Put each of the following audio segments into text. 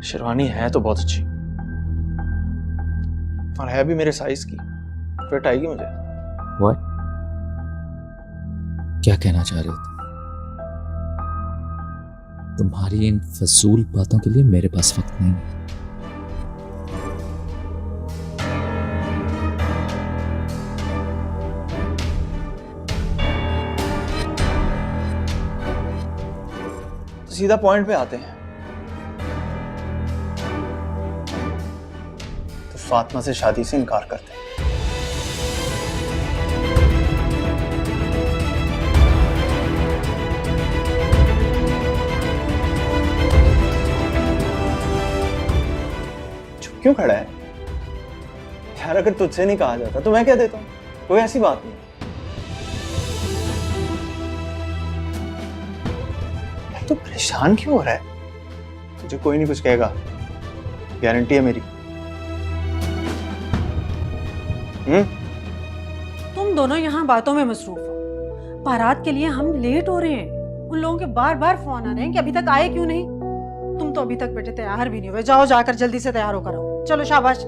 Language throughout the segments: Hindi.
शेरवानी है तो बहुत अच्छी, और है भी मेरे साइज की, फिट आएगी मुझे। What? क्या कहना चाह रहे हो तुम्हारी इन फजूल बातों के लिए मेरे पास वक्त नहीं है। तो सीधा पॉइंट पे आते हैं। तो फातिमा से शादी से इनकार करते हैं। क्यों खड़ा है यार? अगर तुझसे नहीं कहा जाता तो मैं कह देता हूं, कोई ऐसी बात नहीं। तू परेशान क्यों हो रहा है? तुझे कोई नहीं कुछ कहेगा, गारंटी है मेरी। तुम दोनों यहाँ बातों में मसरूफ हो। बारात के लिए हम लेट हो रहे हैं। उन लोगों के बार बार फोन आ रहे हैं कि अभी तक आए क्यों नहीं। तुम तो अभी तक बेटे तैयार भी नहीं हुए। जाओ जाकर जल्दी से तैयार होकर आओ। चलो शाबाश,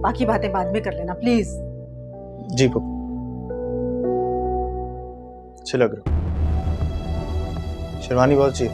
बाकी बातें बाद में कर लेना प्लीज। जी पप्पू, अच्छे लग रहे हो। शेरवानी बहुत अच्छी।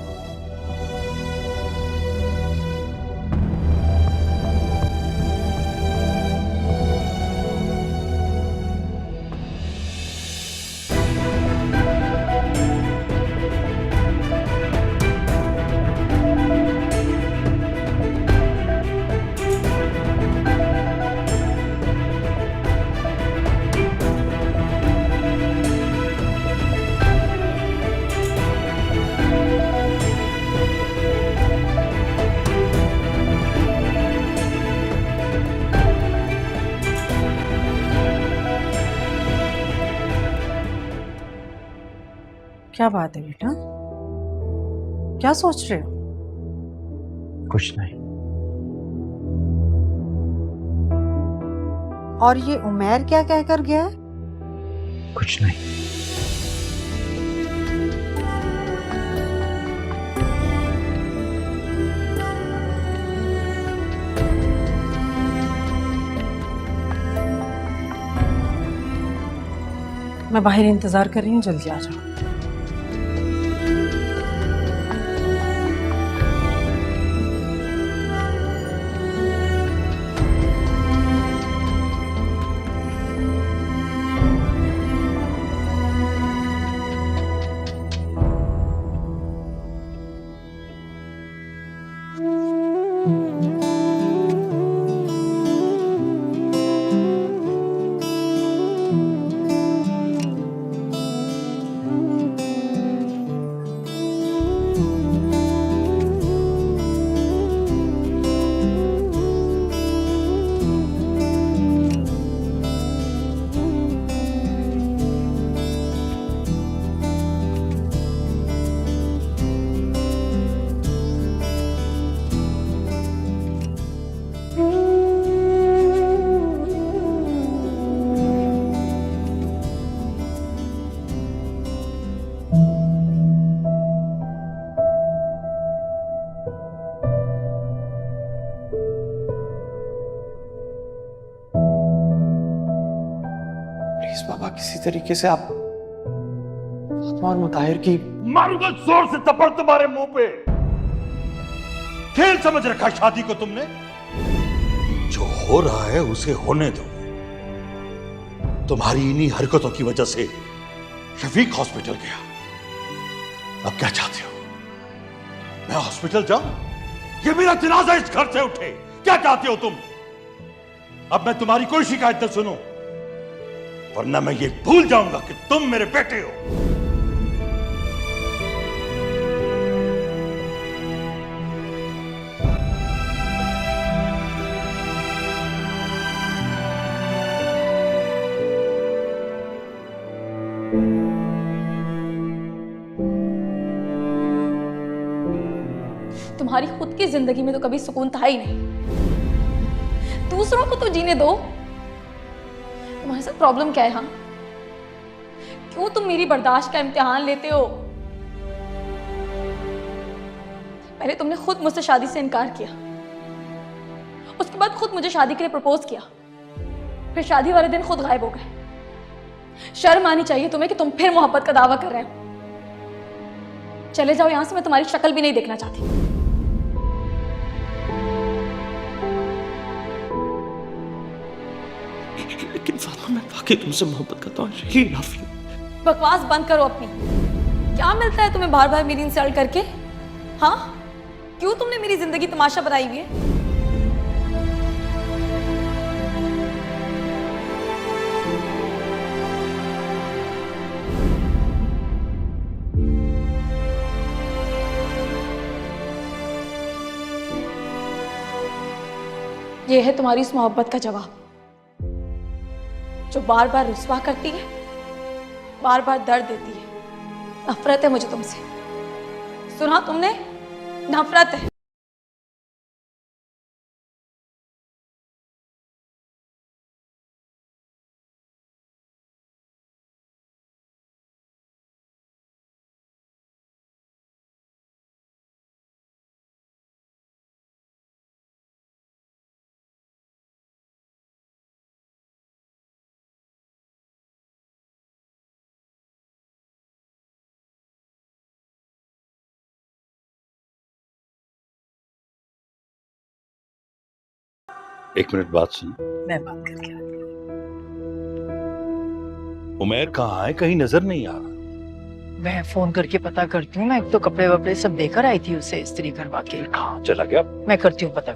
क्या बात है बेटा, क्या सोच रहे हो? कुछ नहीं। और ये उमैर क्या कहकर गया? कुछ नहीं। मैं बाहर इंतजार कर रही हूँ, जल्दी आ जाओ। प्लीज बाबा, किसी तरीके से आप और मुताहिर की। मारूंगा जोर से थप्पड़ तुम्हारे मुंह पे। खेल समझ रखा शादी को तुमने। जो हो रहा है उसे होने दो। तुम्हारी इन्हीं हरकतों की वजह से शफीक हॉस्पिटल गया। अब क्या चाहते हो, मैं हॉस्पिटल जाऊं? ये मेरा जनाजा इस घर से उठे? क्या चाहते हो तुम? अब मैं तुम्हारी कोई शिकायत न सुनूं, वरना मैं ये भूल जाऊंगा कि तुम मेरे बेटे हो। तुम्हारी खुद की जिंदगी में तो कभी सुकून था ही नहीं, दूसरों को तो जीने दो। तुम्हारे साथ प्रॉब्लम क्या है? हाँ, क्यों तुम मेरी बर्दाश्त का इम्तिहान लेते हो? पहले तुमने खुद मुझसे शादी से इनकार किया, उसके बाद खुद मुझे शादी के लिए प्रपोज किया, फिर शादी वाले दिन खुद गायब हो गए। शर्म आनी चाहिए तुम्हें कि तुम फिर मोहब्बत का दावा कर रहे हो। चले जाओ यहां से, मैं तुम्हारी शक्ल भी नहीं देखना चाहती। लेकिन फातिमा, मैं वाकई तुमसे मोहब्बत करता हूँ। Really love you. बकवास बंद करो अपनी। क्या मिलता है तुम्हें बार बार मेरी इंसल्ट करके? हाँ, क्यों तुमने मेरी जिंदगी तमाशा बनाई हुई है? ये है तुम्हारी इस मोहब्बत का जवाब, जो बार बार रुस्वा करती है, बार बार दर्द देती है। नफरत है मुझे तुमसे। सुना तुमने? नफरत है। एक मिनट बात सुन। मैं बात करके आती हूँ। उमैर कहाँ है? कहीं नजर नहीं आ रहा। मैं फोन करके पता करती हूँ। मैं एक तो कपड़े वपड़े सब देकर आई थी उसे इस्त्री करवा के। कहाँ चला गया? मैं करती हूँ पता।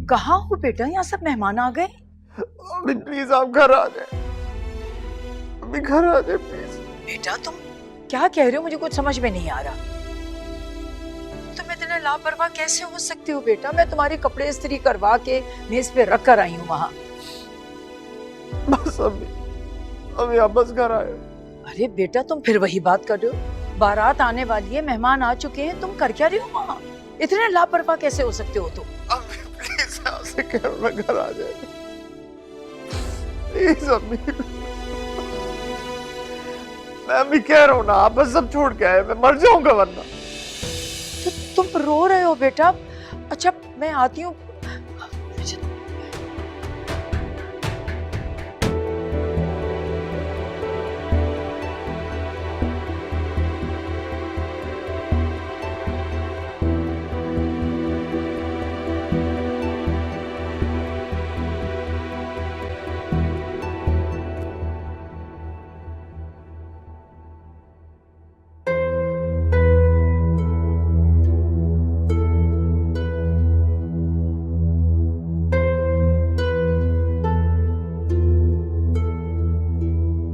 कहाँ हो बेटा? यहाँ सब मेहमान आ गए। अम्मी प्लीज आप घर आ जाए। अम्मी घर आ जाए प्लीज। बेटा तुम क्या कह रहे हो? मुझे कुछ समझ में नहीं आ रहा। तुम इतने लापरवाह कैसे हो सकते हो बेटा? मैं तुम्हारे कपड़े इस्त्री करवा के मेज पे रख कर आई हूँ वहाँ। बस अम्मी आप बस घर आए। अरे बेटा तुम फिर वही बात कर रहे हो। बारात आने वाली है, मेहमान आ चुके हैं, तुम कर क्या रहे हो वहाँ? इतने लापरवाह कैसे हो सकते हो तुम? अम्मी प्लीज आपसे कह रहा हूं मैं घर आ जाए प्लीज अम्मी। मैं अम्मी कह रहा हूँ ना, आप बस सब छोड़ के आए, मैं मर जाऊंगा वरना। तो तुम रो रहे हो बेटा? अच्छा मैं आती हूँ।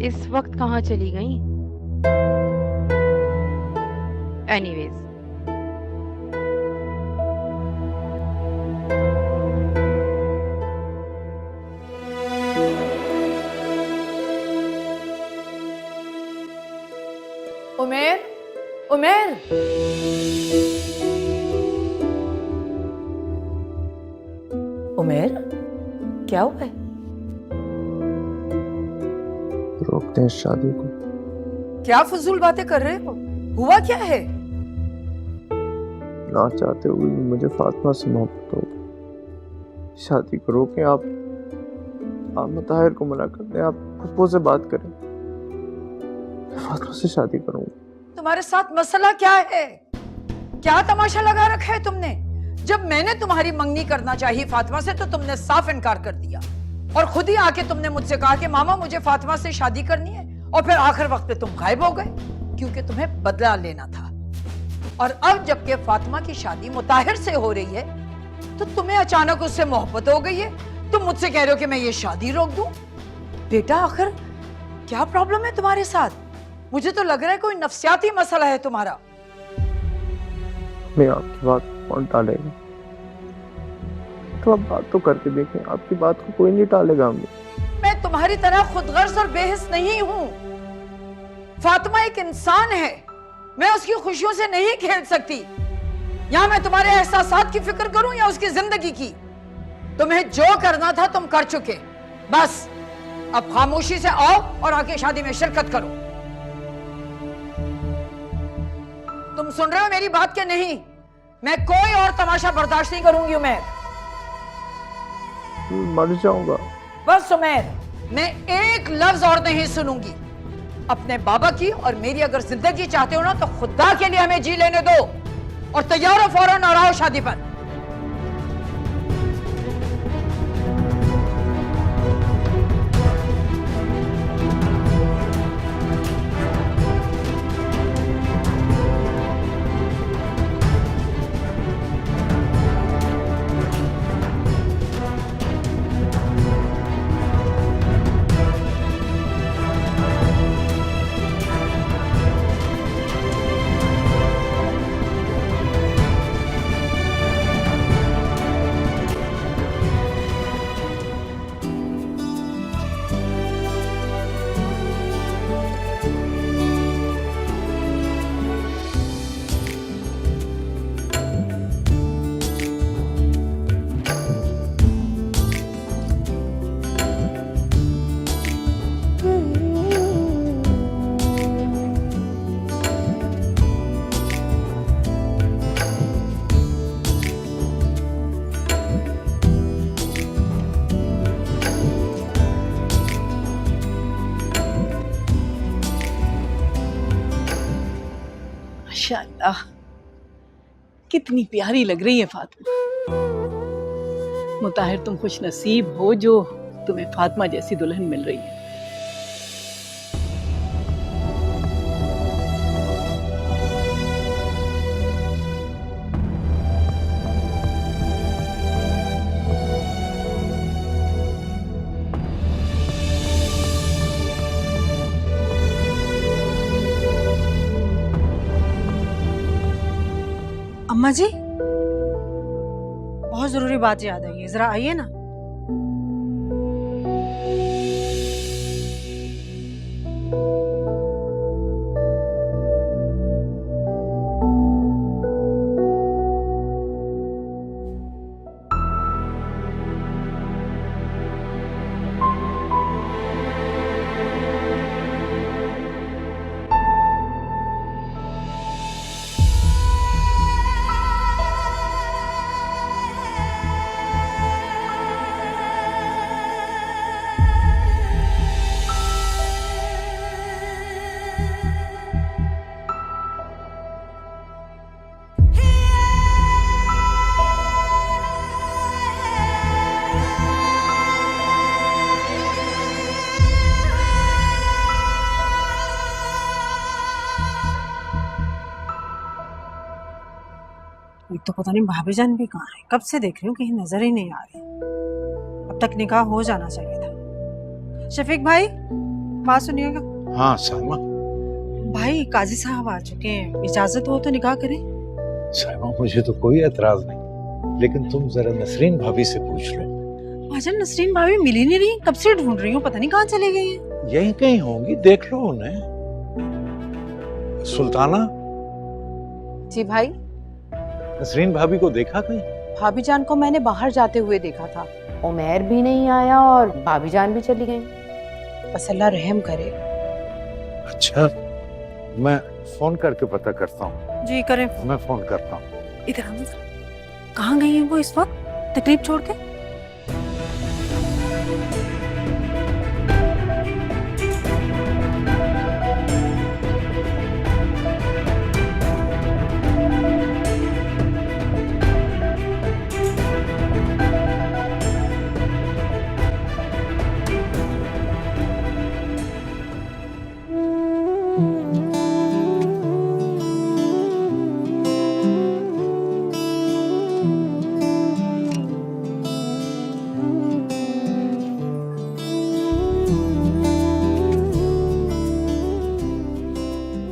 इस वक्त कहाँ चली गई? एनीवेज, उमेर, उमेर, उमेर, क्या हुआ है? रोकते हैं शादी को। क्या फजूल बातें कर रहे हो? हुआ क्या है? ना चाहते हुए भी मुझे फातिमा से मोहब्बत हो गई। शादी को रोकें आप मुताहिर को मना कर दें, आप पप्पू से बात करें। मैं फातिमा से शादी करूंगा। तुम्हारे साथ मसला क्या है? क्या तमाशा लगा रखा है तुमने? जब मैंने तुम्हारी मंगनी करना चाहिए फातिमा से तो तुमने साफ इनकार कर दिया और खुद ही आके तुमने मुझसे कहा कि मामा मुझे फातिमा से शादी करनी है, और फिर आखिर वक्त पे तुम गायब हो गए क्योंकि तुम्हें बदला लेना था। और अब जबकि फातिमा की शादी मुताहिर से हो रही है तो तुम्हें अचानक उससे मोहब्बत हो गई है। तुम मुझसे कह रहे हो कि मैं ये शादी रोक दूं? बेटा आखिर क्या प्रॉब्लम है तुम्हारे साथ? मुझे तो लग रहा है कोई नफ्सियाती मसला है तुम्हारा। मैं आपकी बात कौन टालेगा? तो आप बात तो करके देखें, आपकी बात को कोई नहीं टालेगा। हमें मैं तुम्हारी तरह खुदगर्ज और बेहिस नहीं हूं। फातिमा एक इंसान है, मैं उसकी खुशियों से नहीं खेल सकती। या मैं तुम्हारे एहसासात की फिक्र करूं या उसकी जिंदगी की। तुम्हें जो करना था तुम कर चुके, बस अब खामोशी से आओ और आके शादी में शिरकत करो। तुम सुन रहे हो मेरी बात के नहीं? मैं कोई और तमाशा बर्दाश्त नहीं करूंगी उमैर। मर जाऊंगा। बस उमैर, मैं एक लफ्ज और नहीं सुनूंगी। अपने बाबा की और मेरी अगर जिंदगी चाहते हो ना तो खुदा के लिए हमें जी लेने दो और तैयार हो फौरन और आओ शादी पर। माशाअल्लाह, कितनी प्यारी लग रही है फातिमा। मुताहिर, तुम खुश नसीब हो जो तुम्हें फातिमा जैसी दुल्हन मिल रही है। अम्मा जी, बहुत जरूरी बात याद आई है, जरा आइए ना। एक तो पता नहीं भाभी जान भी कहाँ है, कब से देख रही हूँ, कहीं नजर ही नहीं आ रही। अब तक निकाह हो जाना चाहिए था। शफीक भाई, बात सुनिएगा। हाँ साइमा। भाई काजी साहब आ चुके हैं, इजाजत हो तो निकाह करें। साइमा, मुझे तो कोई एतराज नहीं, लेकिन तुम जरा नसरीन भाभी से पूछ लो। भाजन, नसरीन भाभी मिल ही नहीं रही, कब से ढूंढ रही हूँ, पता नहीं कहाँ चली गई है। यहीं कहीं होंगी, देख लो उन्हें। सुल्ताना, जी भाई। नसरीन भाभी को देखा कहीं? भाभी जान को मैंने बाहर जाते हुए देखा था। उमैर भी नहीं आया और भाभी जान भी चली गई। बस अल्लाह रहम करे। अच्छा, मैं फोन करके पता करता हूँ। जी करें। मैं फोन करता हूँ। इधर आना। कहाँ गई है वो इस वक्त, तकलीफ छोड़ के?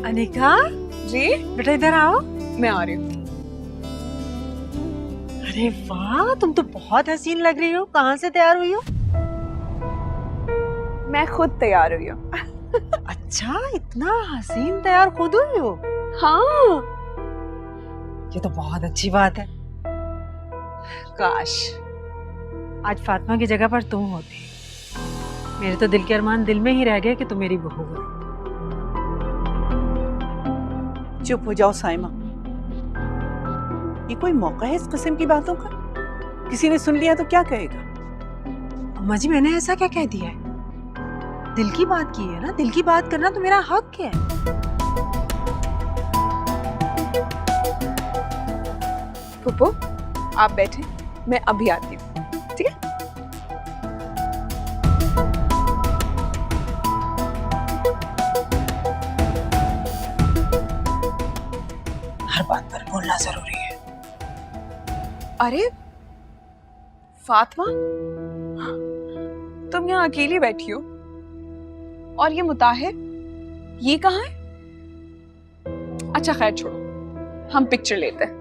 अनिका जी, बेटा इधर आओ। मैं आ रही हूँ। अरे वाह, तुम तो बहुत हसीन लग रही हो। कहाँ से तैयार हुई हो? मैं खुद तैयार हुई हूँ। अच्छा, इतना हसीन तैयार खुद हुई हो? हाँ। ये तो बहुत अच्छी बात है। काश आज फातिमा की जगह पर तुम होती। मेरे तो दिल के अरमान दिल में ही रह गए कि तुम मेरी बहू हो। चुप हो जाओ साइमा, ये कोई मौका है इस किस्म की बातों का? किसी ने सुन लिया तो क्या कहेगा? अम्मा जी, मैंने ऐसा क्या कह दिया है? दिल की बात की है ना, दिल की बात करना तो मेरा हक है। फूफो, आप बैठे, मैं अभी आती हूँ, ठीक है? हर बात पर बोलना जरूरी है। अरे फातिमा, तुम यहाँ अकेली बैठी हो और ये मुताहिर, ये कहाँ है? अच्छा खैर छोड़ो, हम पिक्चर लेते हैं।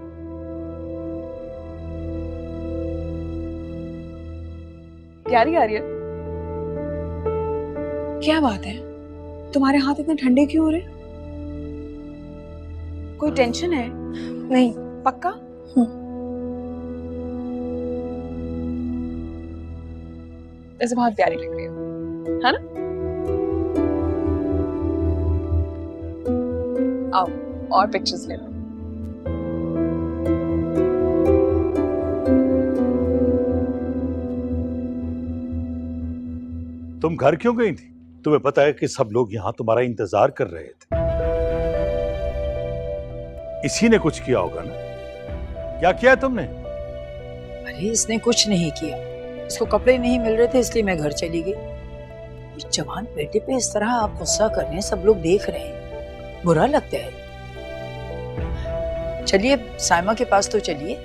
प्यारी आ रही है। क्या बात है, तुम्हारे हाथ इतने ठंडे क्यों हो रहे? कोई टेंशन है? नहीं, पक्का? ऐसे बहुत प्यारी लग रही है ना? आओ और पिक्चर्स ले लो। तुम घर क्यों गई थी? तुम्हें पता है कि सब लोग यहाँ तुम्हारा इंतजार कर रहे थे। इसी ने कुछ किया होगा ना? क्या किया तुमने? अरे इसने कुछ नहीं किया, इसको कपड़े नहीं मिल रहे थे इसलिए मैं घर चली गई। इस जवान बेटे पे इस तरह आप गुस्सा कर रहे हैं, सब लोग देख रहे हैं, बुरा लगता है। चलिए साइमा के पास तो चलिए।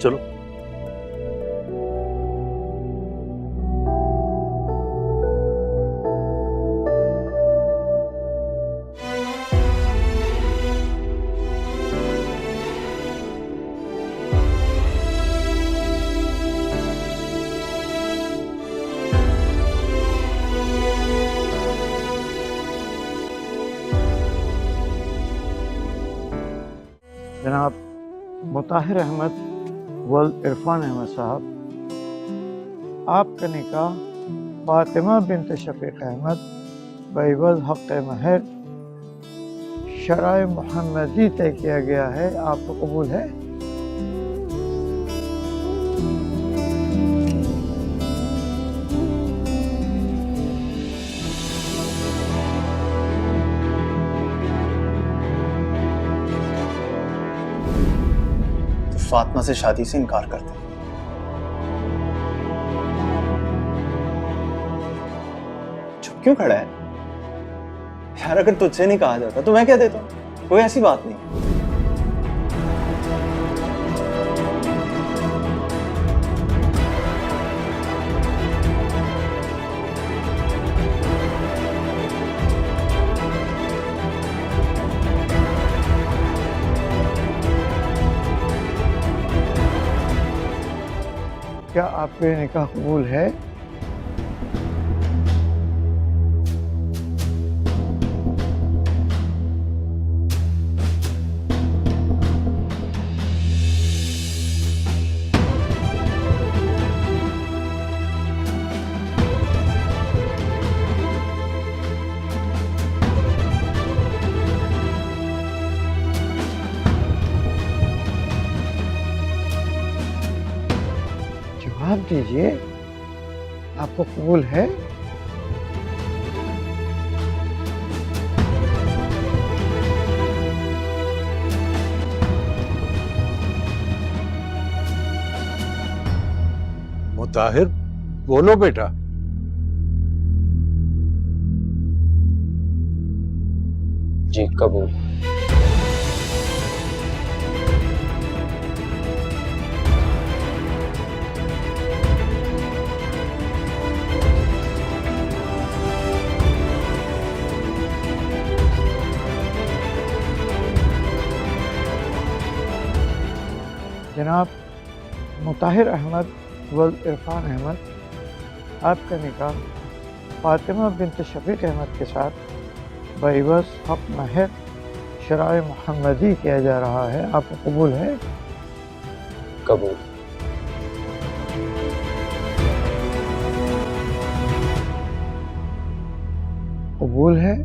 चलो। जनाब मुताहिर अहमद वल इरफान अहमद साहब, आपका निकाह फातिमा बिनत शफीक अहमद बैवज हक़ महर शराय मोहम्मदी तय किया गया है। आपको कबूल है? फातिमा से शादी से इनकार कर दे। चुप क्यों खड़ा है यार? अगर तुझसे नहीं कहा जाता तो मैं कह देता हूं, कोई ऐसी बात नहीं। क्या आपके निकाह कबूल है? जवाब दीजिए, आपको कबूल है? मुताहिर, बोलो बेटा। जी कबूल। जनाब मुताहिर अहमद वल इरफान अहमद आपका निकाह फातिमा बिन्त शफीक अहमद के साथ बहिवस हक महर शराय मोहम्मदी किया जा रहा है। आपको कबूल है? कबूल। कबूल है?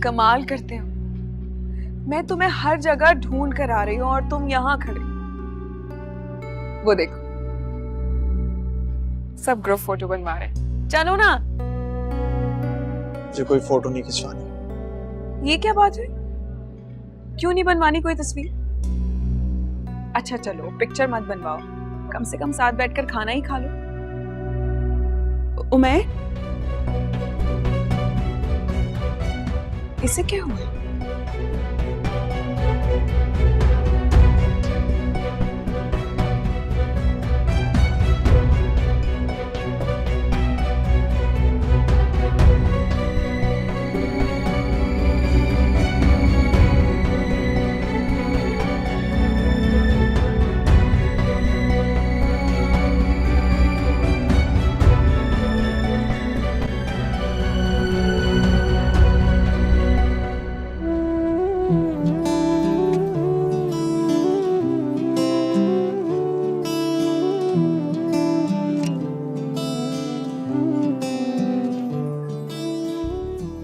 कमाल करते हो, मैं तुम्हें हर जगह ढूंढ कर आ रही हूँ और तुम यहाँ खड़े। वो देखो, सब ग्रुप फोटो बनवा रहे हैं। चलो ना। मुझे कोई फोटो नहीं खिंचवानी। ये क्या बात है? क्यों नहीं बनवानी कोई तस्वीर? अच्छा चलो, पिक्चर मत बनवाओ, कम से कम साथ बैठकर खाना ही खा लो। उमैर, इसे क्या हुआ?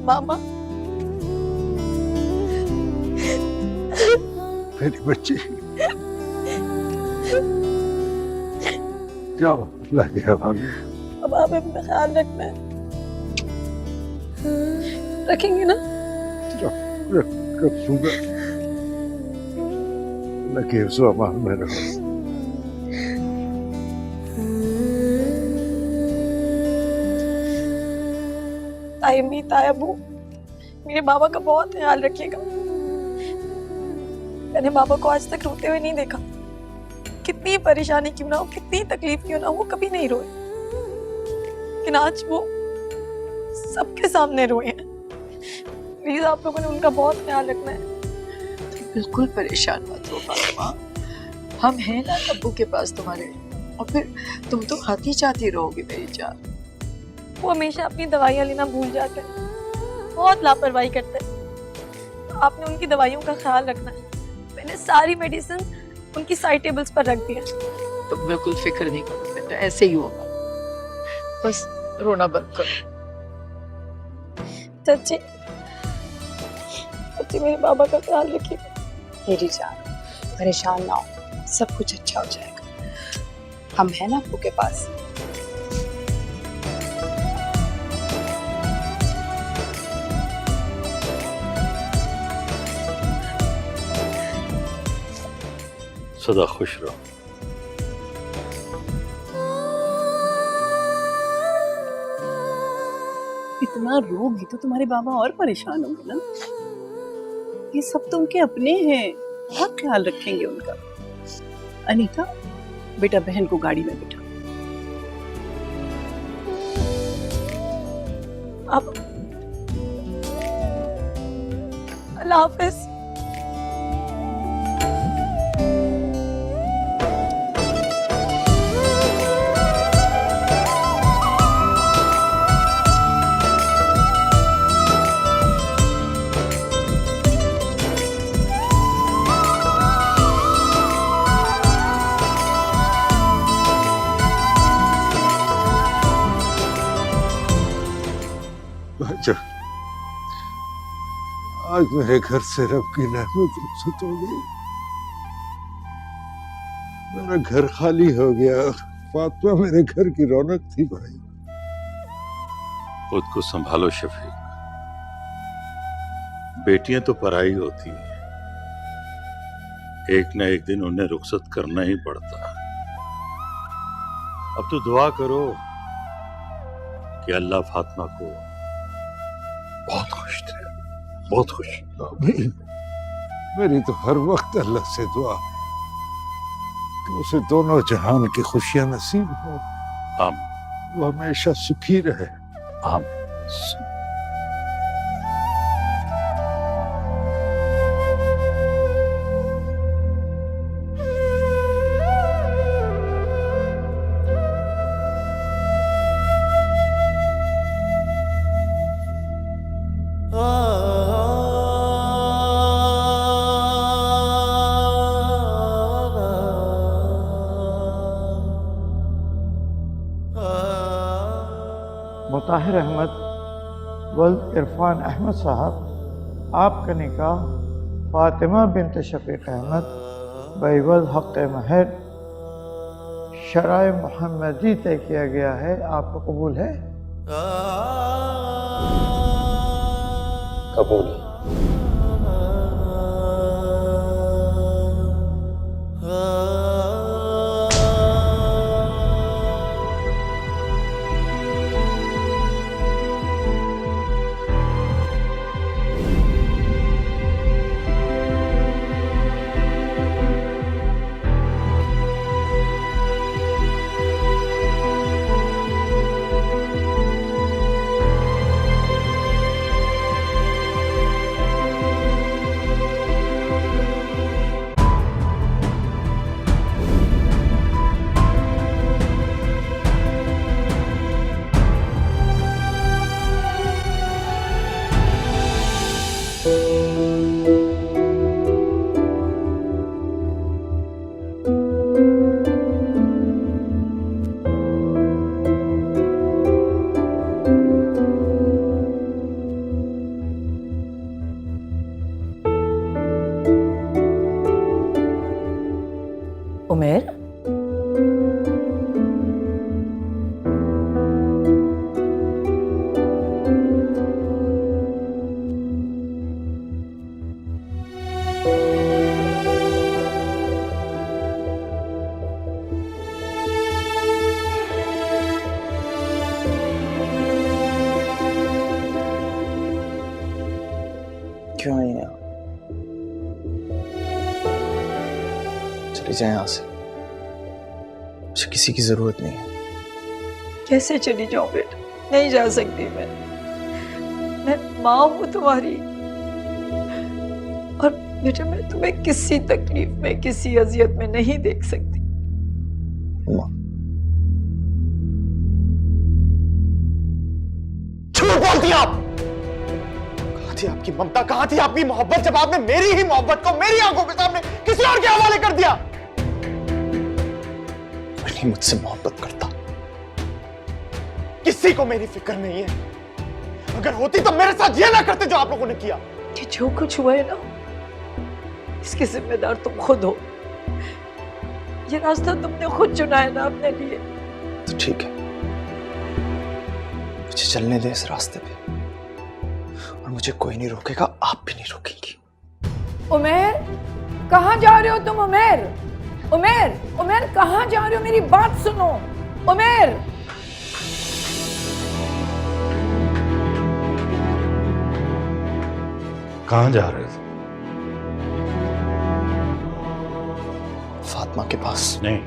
मामा, मेरी बच्ची, क्या लग गया भाभी? अब आप अपना ख्याल रखना है, रखेंगे ना? रखूंगा। लगे अमान में रहो। तायमी, तायबू, मेरे बाबा का बहुत ख्याल रखिएगा। मैंने बाबा को आज तक रोते हुए नहीं देखा। कितनी परेशानी क्यों ना हो, कितनी तकलीफ क्यों ना हो, वो कभी नहीं रोए। लेकिन आज वो सबके सामने रोए हैं। प्लीज आप लोगों ने उनका बहुत ख्याल रखना है। बिल्कुल परेशान मत हो फातिमा, हम हैं ना अब्बू के पास तुम्हारे। और फिर तुम तो आती जाती रहोगी मेरी जान। वो हमेशा अपनी दवाइयाँ लेना भूल जाते हैं, बहुत लापरवाही करते हैं। तो आपने उनकी दवाइयों का ख्याल रखना है। मैंने सारी मेडिसिन उनकी साइड टेबल्स पर रख दिया। तुम बिल्कुल फिक्र नहीं करो बेटा, ऐसे ही होगा। बस रोना बंद करो। चाची, चाची मेरे बाबा का ख्याल रखिए। मेरी जान, परेशान ना हो, सब कुछ अच्छा हो जाएगा। हम हैं ना अब्बू के पास। सदा खुश रहो। इतना रोगी तो तुम्हारे बाबा और परेशान होंगे ना। ये सब तो उनके अपने हैं, बहुत ख्याल रखेंगे उनका। अनीता, बेटा बहन को गाड़ी में बिठा। अब अल्लाह हाफिज। अच्छा, आज मेरे घर से रब की रहमत रुखसत हो गई। मेरा घर खाली हो गया। फातिमा मेरे घर की रौनक थी भाई। खुद को संभालो शफीक, बेटियां तो पराई होती हैं, एक न एक दिन उन्हें रुखसत करना ही पड़ता। अब तो दुआ करो कि अल्लाह फातिमा को बहुत खुश थे, बहुत खुश। मेरी तो हर वक्त अल्लाह से दुआ कि उसे दोनों जहान की खुशियां नसीब हो। वो हमेशा सुखी रहे। मुताहिर अहमद वल्द इरफान अहमद साहब, आपका निकाह फातिमा बिनत शफीक अहमद बैवल हक़ महर शराय मोहम्मदी तय किया गया है। आपको कबूल है? कबूल। उमेर, क्यों आई यहाँ? चली जाए यहाँ से, मुझे किसी की जरूरत नहीं है। कैसे चली जाऊं बेटा? नहीं जा सकती मैं माँ हूं तुम्हारी। और बेटा मैं तुम्हें किसी तकलीफ में, किसी अजियत में नहीं देख सकती। माँ, झूठ बोलती आप। कहाँ थी आपकी ममता, कहाँ थी आपकी मोहब्बत जब आपने मेरी ही मोहब्बत को मेरी आंखों के सामने किसी और के हवाले कर दिया? कोई नहीं मुझसे मोहब्बत करता, किसी को मेरी फिक्र नहीं है। अगर होती तो मेरे साथ ये ना करते जो आप लोगों ने किया। कि जो कुछ हुआ है ना, इसके जिम्मेदार तुम खुद हो। ये रास्ता तुमने खुद चुना है ना अपने लिए। तो ठीक है, मुझे चलने दे इस रास्ते पे, और मुझे कोई नहीं रोकेगा, आप भी नहीं रोकेंगी। उमेर, कहाँ जा रहे हो तुम? उमेर, उमेर, उमेर कहाँ जा रहे हो? मेरी बात सुनो उमेर। कहां जा रहे थे? फातिमा के पास। नहीं,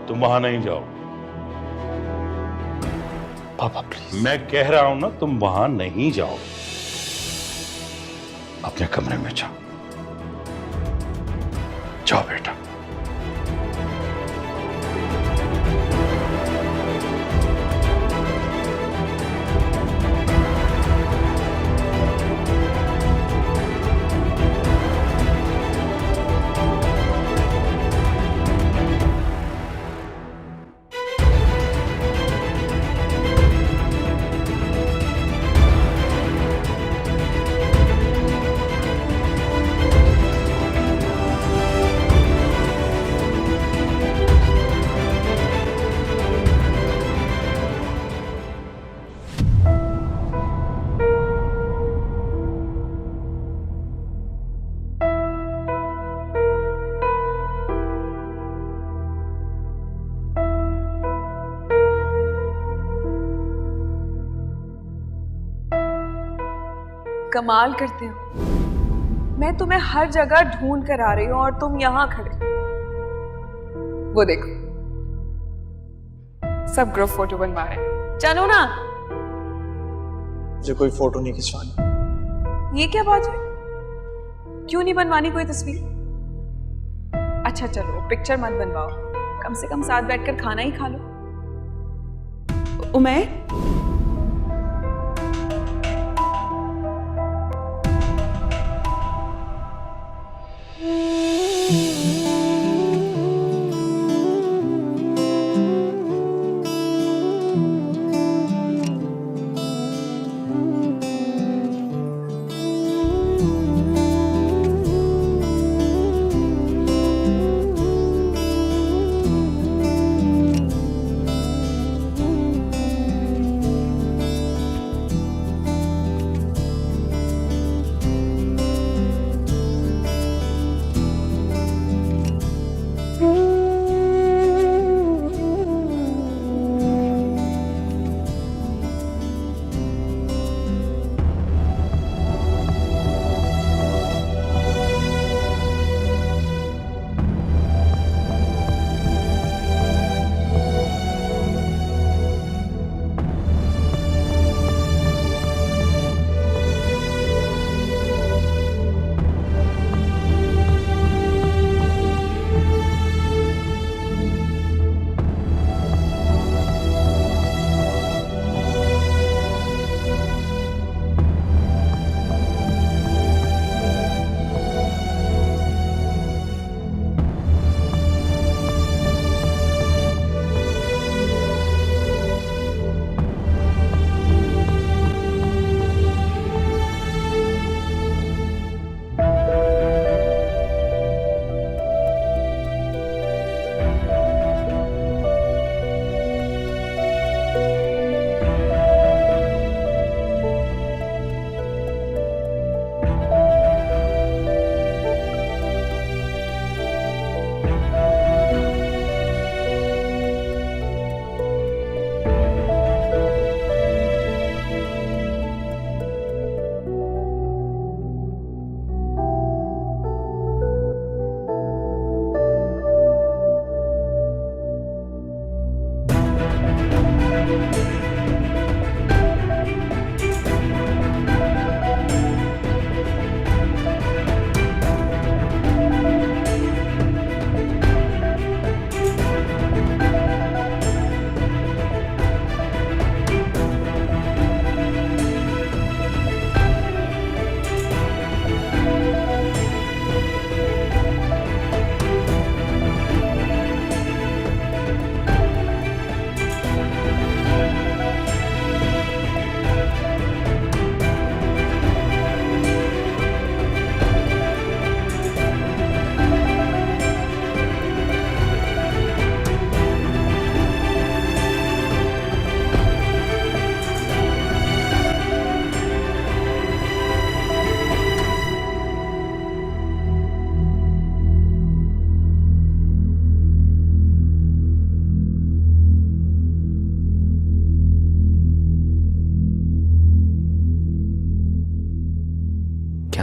तुम वहां नहीं जाओ। पापा प्लीज। मैं कह रहा हूं ना, तुम वहां नहीं जाओ। अपने कमरे में जाओ। जाओ बेटा। कमाल करते हो, मैं तुम्हें हर जगह ढूंढ कर आ रही हूं और तुम यहां खड़े। वो देखो, सब ग्रुप फोटो बनवा रहे हैं। चलो ना। मुझे कोई फोटो नहीं खिंचवानी। ये क्या बात है? क्यों नहीं बनवानी कोई तस्वीर? अच्छा चलो, पिक्चर मत बनवाओ, कम से कम साथ बैठकर खाना ही खा लो। उमेर,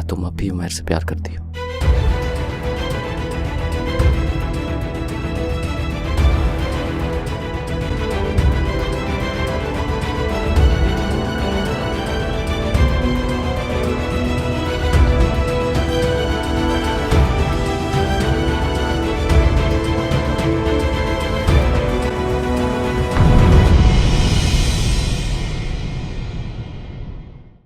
तुम अब भी उमैर से प्यार करती हो।